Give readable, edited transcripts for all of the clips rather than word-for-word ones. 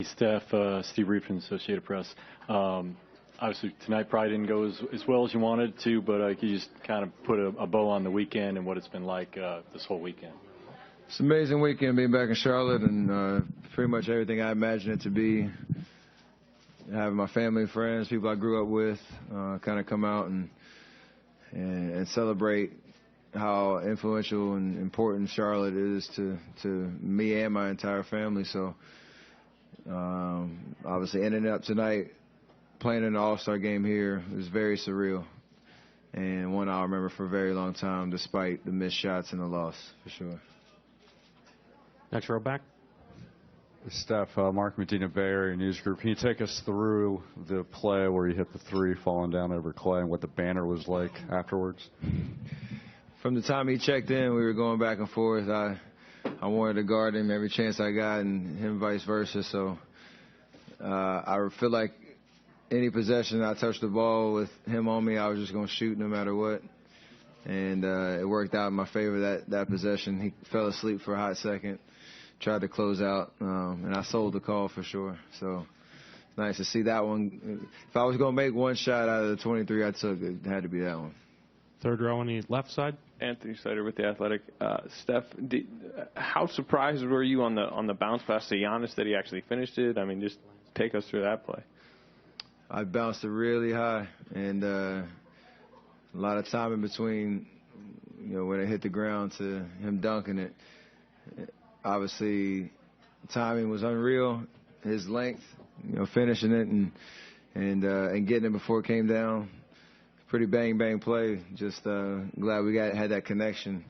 Steph, Steve Reed from the Associated Press. Obviously, tonight probably didn't go as well as you wanted to, but can you just kind of put a bow on the weekend and what it's been like this whole weekend? It's an amazing weekend being back in Charlotte, and pretty much everything I imagined it to be. Having my family and friends, people I grew up with, kind of come out and celebrate how influential and important Charlotte is to me and my entire family. So obviously ending up tonight playing in the All-Star game here was very surreal, and one I'll remember for a very long time despite the missed shots and the loss, for sure. Next row back. Steph, Mark Medina, Bay Area News Group. Can you take us through the play where you hit the three falling down over Clay and what the banner was like afterwards? From the time he checked in, we were going back and forth. I wanted to guard him every chance I got, and him vice versa. So I feel like any possession I touched the ball with him on me, I was just going to shoot no matter what. And it worked out in my favor that possession. He fell asleep for a hot second, tried to close out, and I sold the call for sure. So it's nice to see that one. If I was going to make one shot out of the 23 I took, it had to be that one. Third row on the left side. Anthony Sider with The Athletic. Steph, how surprised were you on the bounce pass to Giannis that he actually finished it? I mean, just take us through that play. I bounced it really high, and a lot of time in between, when it hit the ground to him dunking it. Obviously, timing was unreal. His length, finishing it and getting it before it came down. Pretty bang play. Just glad we had that connection.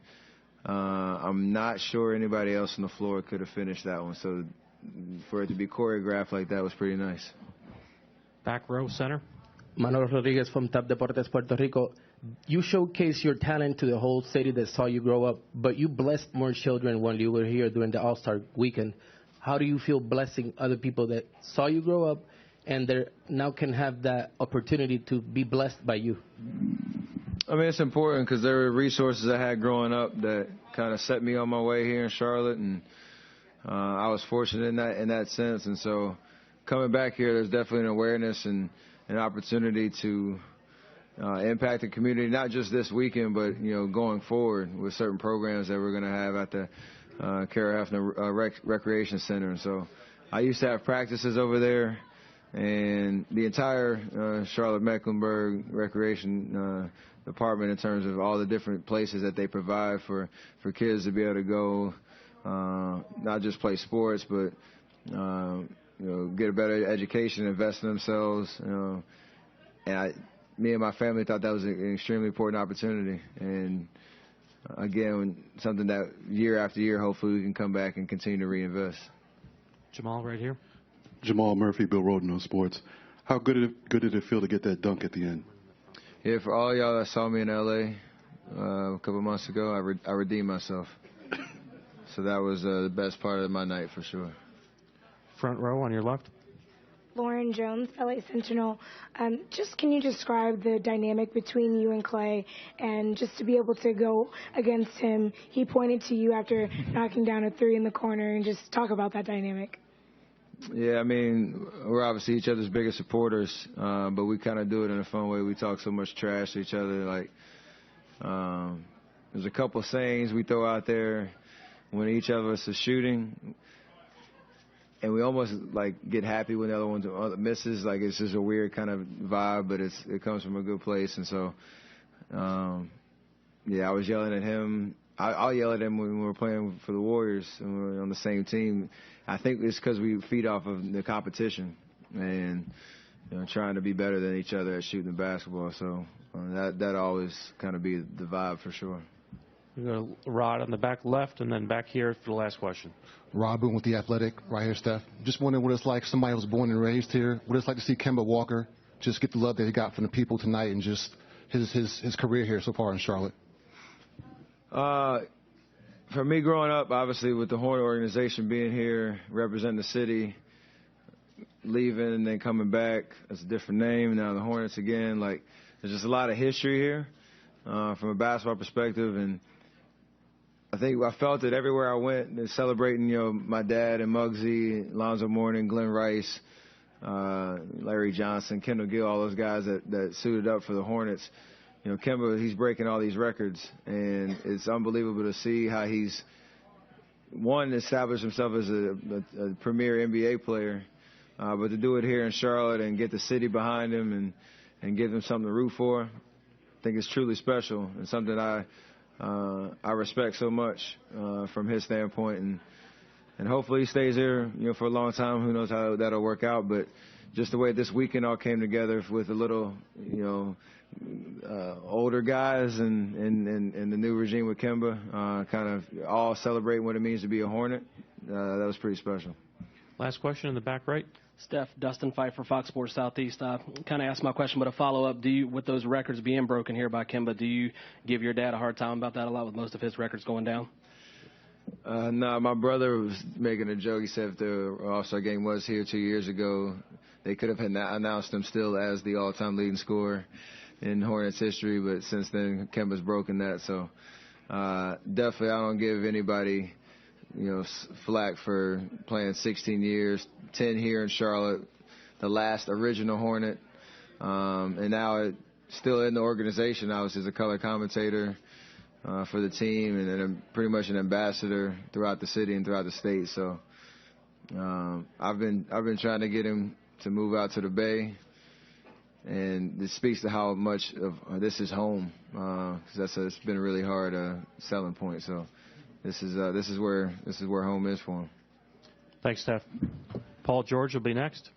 I'm not sure anybody else on the floor could have finished that one. So for it to be choreographed like that was pretty nice. Back row center. Manuel Rodriguez from TAP Deportes Puerto Rico. You showcase your talent to the whole city that saw you grow up, but you blessed more children when you were here during the All-Star weekend. How do you feel blessing other people that saw you grow up and they now can have that opportunity to be blessed by you? I mean, it's important because there were resources I had growing up that kind of set me on my way here in Charlotte, and I was fortunate in that sense. And so coming back here, there's definitely an awareness and an opportunity to impact the community, not just this weekend, but going forward with certain programs that we're going to have at the Kara Hefner Recreation Center. And so I used to have practices over there, and the entire Charlotte-Mecklenburg Recreation Department, in terms of all the different places that they provide for kids to be able to go, not just play sports, but get a better education, invest in themselves. And me and my family thought that was an extremely important opportunity. And again, something that year after year, hopefully we can come back and continue to reinvest. Jamal right here. Jamal Murphy, Bill Roden on Sports. How good did it feel to get that dunk at the end? Yeah, for all y'all that saw me in L.A. A couple months ago, I redeemed myself. So that was the best part of my night for sure. Front row on your left. Lauren Jones, LA Sentinel. Just can you describe the dynamic between you and Clay, and just to be able to go against him? He pointed to you after knocking down a three in the corner, and just talk about that dynamic. Yeah, I mean, we're obviously each other's biggest supporters, but we kind of do it in a fun way. We talk so much trash to each other. Like, there's a couple sayings we throw out there when each of us is shooting, and we almost like get happy when the other one misses. Like, it's just a weird kind of vibe, but it comes from a good place. And so, yeah, I was yelling at him. I'll yell at him when we're playing for the Warriors and we're on the same team. I think it's because we feed off of the competition and trying to be better than each other at shooting the basketball. So that always kind of be the vibe for sure. We got Rod on the back left, and then back here for the last question. Rod Boone with The Athletic, right here, Steph. Just wondering what it's like, somebody who was born and raised here, what it's like to see Kemba Walker just get the love that he got from the people tonight and just his career here so far in Charlotte. For me growing up, obviously with the Hornet organization being here, representing the city, leaving and then coming back, it's a different name, now the Hornets again. Like, there's just a lot of history here from a basketball perspective, and I think I felt it everywhere I went, and celebrating, my dad and Muggsy, Lonzo Mourning, Glenn Rice, Larry Johnson, Kendall Gill, all those guys that suited up for the Hornets. Kemba, he's breaking all these records, and it's unbelievable to see how he's, one, established himself as a premier NBA player, but to do it here in Charlotte and get the city behind him and give him something to root for, I think it's truly special and something I respect so much from his standpoint, and hopefully he stays here, for a long time. Who knows how that'll work out? But just the way this weekend all came together with a little, older guys and the new regime with Kemba, kind of all celebrating what it means to be a Hornet. That was pretty special. Last question in the back right. Steph, Dustin Pfeiffer, Fox Sports Southeast. Kind of asked my question, but a follow-up. With those records being broken here by Kemba, do you give your dad a hard time about that a lot with most of his records going down? No, my brother was making a joke. He said if the All-Star game was here 2 years ago, they could have announced him still as the all-time leading scorer in Hornets history, but since then, Kemba's broken that. So definitely I don't give anybody flack for playing 16 years, 10 here in Charlotte, the last original Hornet, and now still in the organization. I was as a color commentator for the team, and then pretty much an ambassador throughout the city and throughout the state. So I've been trying to get him to move out to the Bay, and this speaks to how much of this is home, because it's been a really hard selling point. So. This is where home is for him. Thanks, Steph. Paul George will be next.